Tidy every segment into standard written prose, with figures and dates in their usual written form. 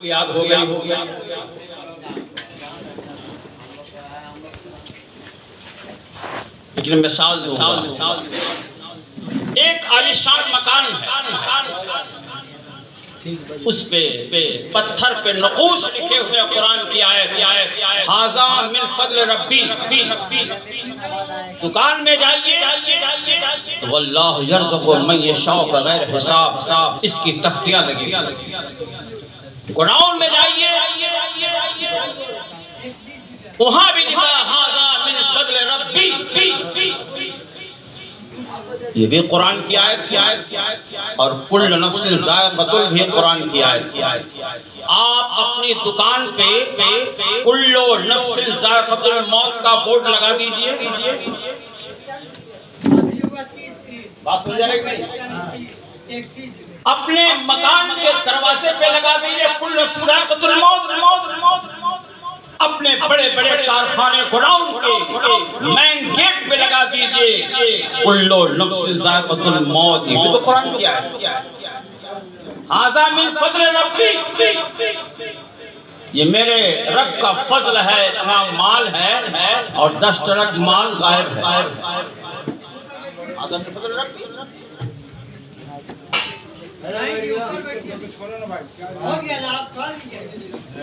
याद हो गया लेकिन मिसाल एक आलीशान मकान है, उस पे पत्थर पे नक़ूश लिखे हुए कुरान की आयत हाज़ा मिन फ़ज़्ल रब्बी। दुकान में जाइए तो वल्लाहु यर्ज़ुक़ु मन यशाअ बग़ैर हिसाब, इसकी तख्तियां लगी। गोडाउन में जाइए वहां भी लिखा हाज़ा मिन फ़ज़्ल रब्बी। ये भी कुरान की आयत और कुल्लु नफ्सिन ज़ाइक़तुल भी कुरान की आयत। आप अपनी दुकान पे कुल्लु नफ्सिन ज़ाइक़तुल मौत का बोर्ड लगा दीजिए। बात समझ आ रही है? अपने मकान के दरवाजे पे लगा दीजिए कुल्लु नफ्सिन ज़ाइक़तुल मौत। अपने बड़े बड़े कारखाने गोडाउन के मेन गेट पे लगा दीजिए कुल्लु नफ्सिन ज़ाइक़तुल मौत। ये तो कुरान की आयत हाज़ा मिन फ़ज़्ल रब्बी। ये मेरे रब का फजल है, इतना माल है और 10 ट्रक माल गायब है। हाज़ा मिन फ़ज़्ल रब्बी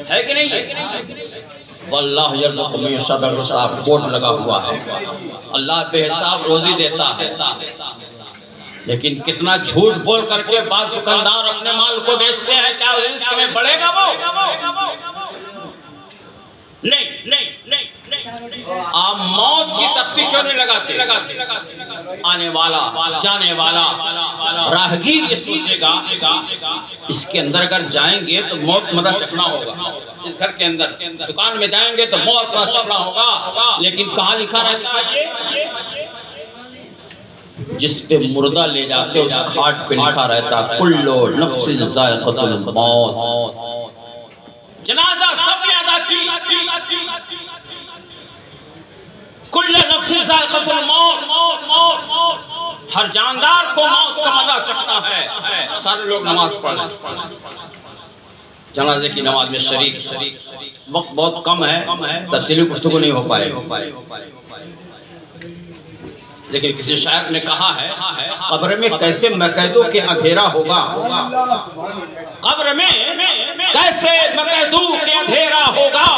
है कि नहीं? वल्लाहु यर्ज़ुक़ु मन यशाअ बग़ैर हिसाब बोर्ड लगा हुआ है। अल्लाह बेहिसाब रोजी देता है, लेकिन कितना झूठ बोल करके बाज़ दुकानदार अपने माल को बेचते हैं। क्या रिस्क में बढ़ेगा वो? नहीं। आप मौत की तख्ती क्यों नहीं लगाते? आने वाला जाने वाला राहगीर ये सोचेगा इसके अंदर अगर जाएंगे तो मौत मजा चखना होगा। इस घर के अंदर दुकान में जाएंगे तो मौत मजा चखना होगा, लेकिन कहाँ लिखा रहता है? जिस पे मुर्दा ले जाते उस खाट पे लिखा रहता कुल्लु नफ्सिन ज़ाइक़तुल मौत। जनाजा सबने अदा की, कुल्लु नफ्सिन ज़ाइक़तुल मौत। हर जानदार को मौत का मजा चखना है। सारे लोग नमाज पढ़ जनाजे की नमाज में शरीक। वक्त बहुत कम है, तफसीली गुफ्तगू नहीं हो पाए, लेकिन किसी शायर ने कहा है कब्र में कैसे मकैदों के अंधेरा होगा। कब्र में कैसे मकैदों के अंधेरा होगा,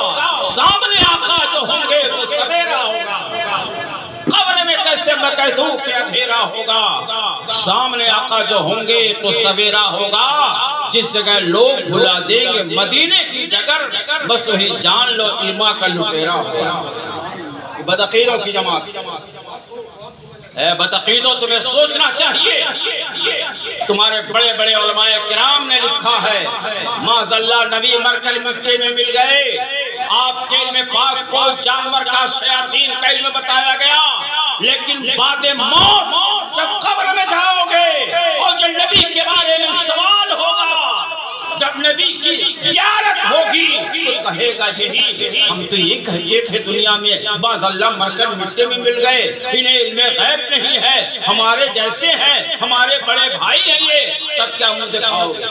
सामने आका जो होंगे तो सवेरा होगा। कब्र में कैसे मकैदों के अंधेरा होगा, सामने आका जो होंगे तो सवेरा होगा। जिस जगह लोग भुला देंगे मदीने की जगह, बस वही जान लो ईमा का लुटेरा होगा। बदअकीदों की जमात बदअकीदों, तुम्हें सोचना चाहिए। तुम्हारे बड़े बड़े उलमाए किराम ने लिखा है माज़अल्लाह नबी मरकल मक्के में मिल गए, आपके इल्म पाक को जानवर का शयातीन का इल्म बताया गया, लेकिन बाद मौत जब कब्र में जाओगे और जब नबी के बारे में सवाल होगा, जब नबी की ज़ियारत होगी तो कहेगा यही हम तो ये कहते थे दुनिया में माज़अल्लाह मरकर मिट्टी में मिल गए, इन्हें इल्म गैब नहीं है, हमारे जैसे हैं, हमारे बड़े भाई हैं ये। तब क्या मुंह दिखाओगे?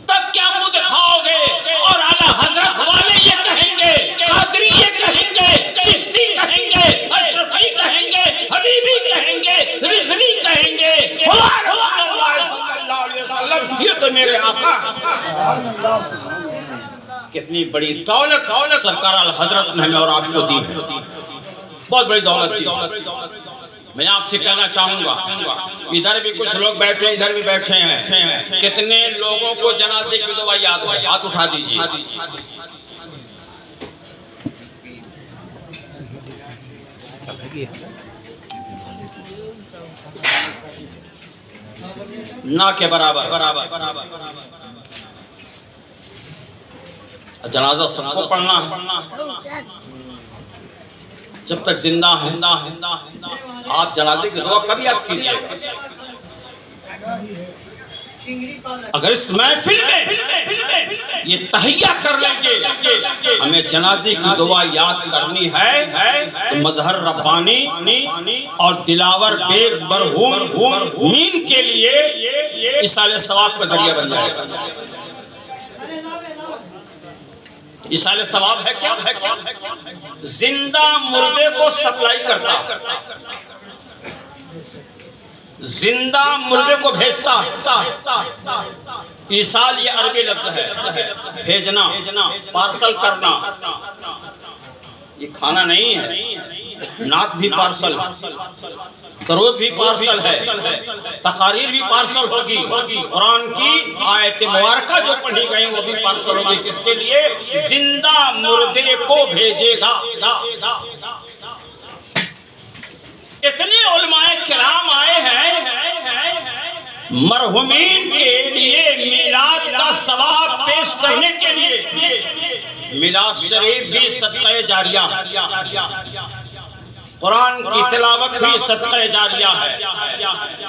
तब क्या मुंह दिखाओगे? और आला हजरत वाले ये कहेंगे, कादरी ये कहेंगे, चिश्ती कहेंगे, अशरफी कहेंगे, हबीबी कहेंगे, रिजवी कहेंगे, ये तो मेरे आका। कितनी बड़ी दौलत सरकार अल हजरत ने हमें और आपको दी है, बहुत बड़ी दौलत दी। मैं आपसे कहना चाहूंगा, इधर भी कुछ लोग बैठे, इधर भी बैठे हैं, कितने लोगों को जनाजे की दुआ याद है? हाथ उठा दीजिए। ना के बराबर जनाजा सबको पढ़ना है। जब तक जिंदा है आप जनाजे की दुआ कभी याद कीजिए। अगर इस महफिल में ये तहैया कर लेंगे हमें जनाजे की दुआ याद करनी है तो मजहर रब्बानी और दिलावर बेग मरहूम मीन के लिए इसाले सवाब का जरिया बन जाएगा। इसाले सवाब है क्या? जिंदा मुर्दे को सप्लाई करता, जिंदा मुर्दे को भेजता। ईसाल ये अरबी लफ्ज है, भेजना, पार्सल करना। ये खाना नहीं है, नात भी पार्सल, दरूद भी पार्सल है, तकारीर भी पार्सल होगी, कुरान की आयत मुबारका जो पढ़ी गई वो भी पार्सल होगी। किसके लिए? जिंदा मुर्दे को भेजेगा। इतने उलमाए किराम आए हैं मरहुमीन के लिए मिलाद का सवाब पेश करने के लिए। मिलाद शरीफ भी सदक़े जारिया, कुरान की तिलावत भी सदक़े जारिया है।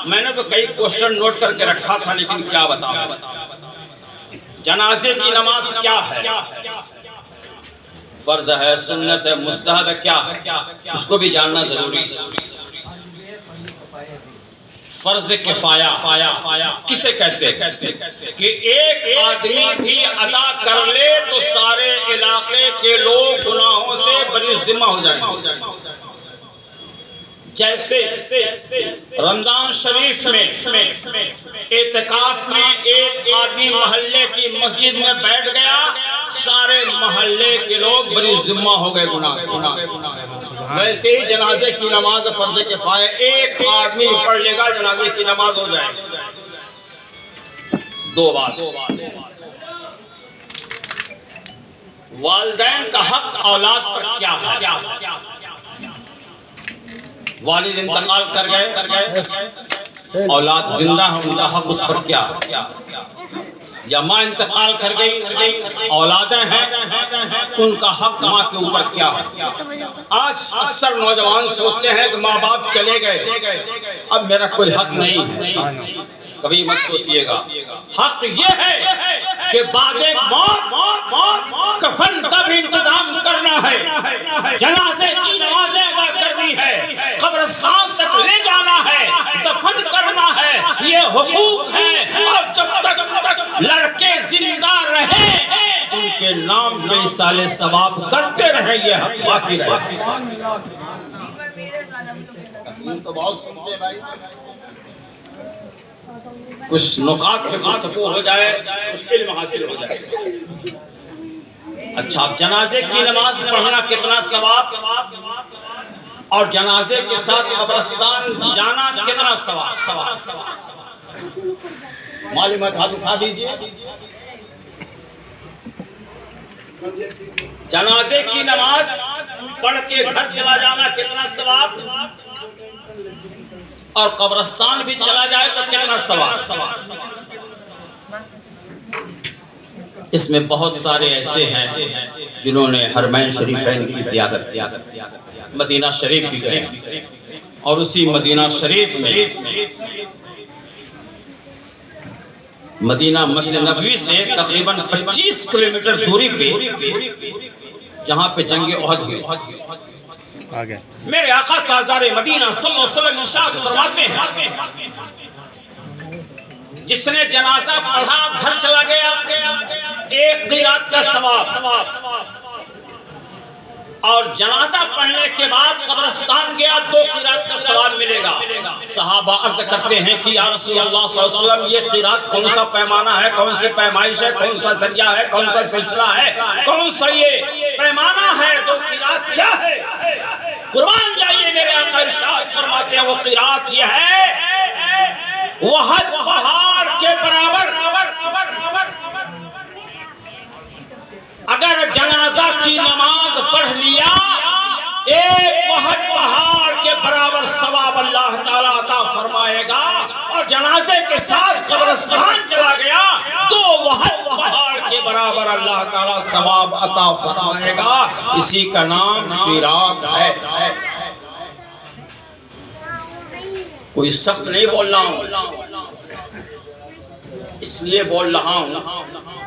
मैंने तो कई क्वेश्चन नोट करके रखा था, लेकिन क्या बताऊं। जनाजे की नमाज क्या है, फर्ज है, सुन्नत है, मुस्तहब है, क्या है, उसको भी जानना जरूरी है। फर्ज किफाया किसे कहते हैं? कि एक आदमी भी अदा कर ले तो सारे इलाके के लोग गुनाहों से बरी जिम्मा हो जाएंगे। जैसे रमजान शरीफ में एतकाफ में एक आदमी मोहल्ले की मस्जिद में बैठ गया, सारे मोहल्ले के लोग बरी जिम्मा हो गए गुनाह। वैसे ही जनाजे की नमाज फर्ज किफाया, एक आदमी पढ़ लेगा जनाजे की नमाज हो जाएगी। दो बात, वालिदैन का हक औलाद पर क्या है? वालिद इंतकाल कर गए, औलाद जिंदा है, उनका हक उस पर क्या? या माँ इंतकाल कर गई, औलादें हैं, उनका हक माँ के ऊपर क्या? आज अक्सर नौजवान सोचते हैं कि माँ बाप चले गए, अब मेरा कोई हक नहीं है। कभी मत सोचिएगा। हक ये है कि बादे मौत कफन का भी इंतजाम करना है, जनाजे की नमाजें अदा करनी है, कब्रिस्तान तक ले जाना है, दफन करना है, ये हुकूक है। और जब तक लड़के जिंदा रहे उनके नाम पे साले सवाब करते रहे, ये हक बाकी रहे। तो बहुत सुनते भाई, कुछ नुकात पे गुफ्तगू हो जाए, कुछ इल्म हासिल हो जाए। अच्छा, जनाजे की नमाज पढ़ना कितना सवाब, और जनाजे के साथ कब्रिस्तान जाना कितना सवाब? मालूम है? हाथ उठा दीजिए। जनाजे की नमाज पढ़ के घर चला जाना कितना सवाब, और कब्रिस्तान भी चला जाए तो कितना सवाब? इसमें बहुत सारे ऐसे हैं जिन्होंने हरमैन शरीफैन की ज़ियारत, मदीना शरीफ भी गए, और उसी मदीना शरीफ में मदीना मस्जिद नबवी से तकरीबन 25 किलोमीटर दूरी पे, जहाँ पे जंग उहद हुई, मेरे आका ताज़दारे मदीना सल्लल्लाहु अलैहि वसल्लम इरशाद फरमाते हैं, जिसने जनाजा पढ़ा घर चला गया, एक क़िरात का सवाब, और जनाजा पढ़ने के बाद कब्रिस्तान गया 2 क़िरात का सवाब मिलेगा। सहाबा अर्ज़ करते हैं कि या रसूलल्लाह सल्लल्लाहु अलैहि वसल्लम, ये क़िरात कौन सा पैमाना है, कौन सी पैमाइश है, कौन सा जरिया है, कौन सा सिलसिला है, कौन सा ये पैमाना है? 2 क़िरात क्या है? कुर्बान जाइए, मेरे आका इरशाद फरमाते हैं वो क़िरात ये है, वहद पहाड़ के बराबर। अगर जनाजा की नमाज पढ़ लिया, एक वहद पहाड़ के बराबर सवाब अल्लाह ताला अता फरमाएगा, और जनाजे के साथ कब्रिस्तान चला गया तो वहद पहाड़ के बराबर अल्लाह ताला सवाब अता फरमाएगा। इसी का नाम क़िरात है। कोई सख्त नहीं बोल रहा हूँ, इसलिए बोल रहा हूँ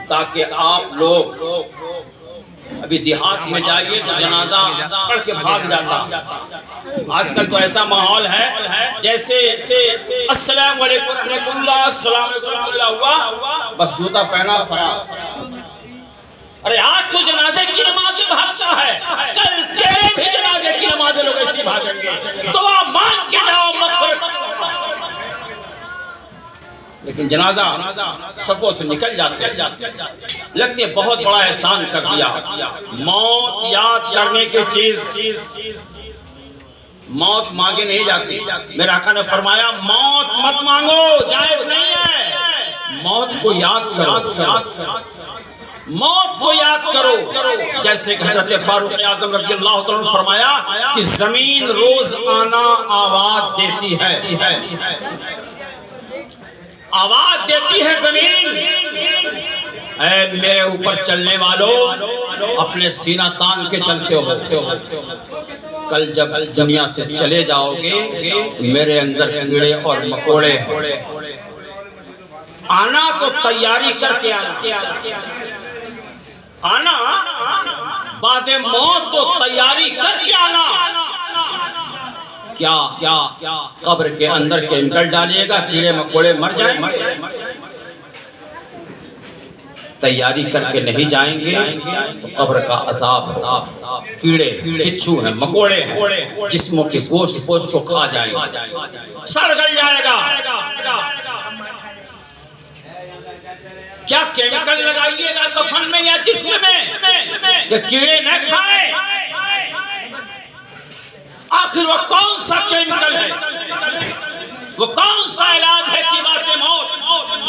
ताकि आप लोग अभी देहात में जाइए तो जनाजा पढ़ के भाग जाता। आजकल तो ऐसा माहौल है जैसे अस्सलाम वालेकुम रहमतुल्लाह, अस्सलाम वालेकुम हुआ, बस जूता पहना फरार। अरे आज तो जनाजे की नमाज में भागता है, कल तेरे भी जनाजे की नमाज लोग ऐसे भागेंगे। दुआ मांग के जाओ मग़फ़िरत। लेकिन जनाजा सफों से निकल जाते लगते बहुत बड़ा एहसान कर दिया। मौत याद करने की चीज, मौत मांगे नहीं जाती। मेरे आका ने फरमाया मौत मत मांगो, जायज नहीं है। मौत को याद करो, मौत को याद करो। जैसे हज़रत फारूक आज़म रज़ियल्लाहु तआला ने फरमाया कि जमीन रोज आना आवाज देती है, आवाज देती है जमीन। ऐ मेरे ऊपर चलने वालों, अपने सीना तान के चलते हो। कल जब दुनिया से चले जाओगे, मेरे अंदर कीड़े और मकोड़े आना तो तैयारी करके आना, बादे मौत तो तैयारी करके आना। क्या कब्र के अंदर केमिकल डालिएगा, कीड़े मकोड़े मर जाएंगे? तैयारी करके नहीं जाएंगे तो कब्र का अज़ाब, कीड़े बिच्छू हैं, मकोड़े हैं, जिस्मों के गोश्त को खा जाएंगे, सड़ गल जाएगा। क्या केमिकल लगाइएगा कफन में या जिस्म में कि कीड़े न खाए? आखिर वो कौन सा केमिकल है, वो कौन सा इलाज है कि बातें मौत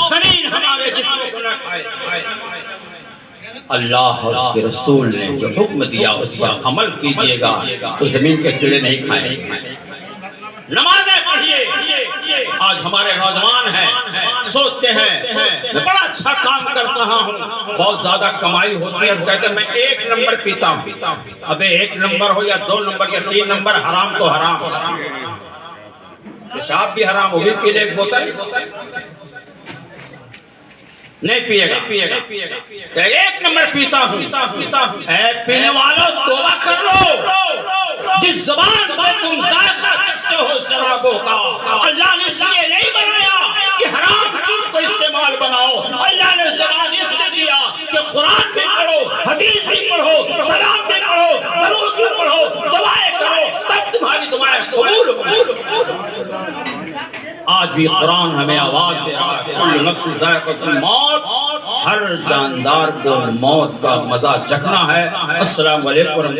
जमीन हमारे जिस्म को न खाए? अल्लाह और उसके रसूल ने जो हुक्म दिया उस पर अमल कीजिएगा तो जमीन के कीड़े नहीं खाएंगे। नमाज़ें पढ़िए। आज हमारे नौजवान हैं, सोचते हैं मैं बड़ा अच्छा काम कर रहा हूँ, बहुत ज्यादा कमाई होती है, कहते हैं मैं 1 नंबर पीता हूँ। अबे 1 नंबर हो या 2 नंबर या 3 नंबर, हराम तो हराम। पेशाब भी हराम, वो भी पी ले 1 बोतल, नहीं पिएगा। 1 नंबर पीता हूँ। पीने वालों तौबा कर लो। जिस ज़बान से तुम जायका करते हो शराबों का, अल्लाह ने इसलिए नहीं बनाया कि हराम चीज को इस्तेमाल बनाओ। अल्लाह ने ज़बान इसलिए दिया कि कुरान भी पढ़ो, हदीस भी पढ़ो, सलाम भी पढ़ो, दरूद भी पढ़ो, दुआएं करो, तब तुम्हारी दुआएं कबूल होंगी। आज भी कुरान हमें आवाज दे रहा है, कुल्लु नफ्सिन ज़ाइक़तुल मौत, हर जानदार को मौत का मजा चखना है। अस्सलाम वालेकुम।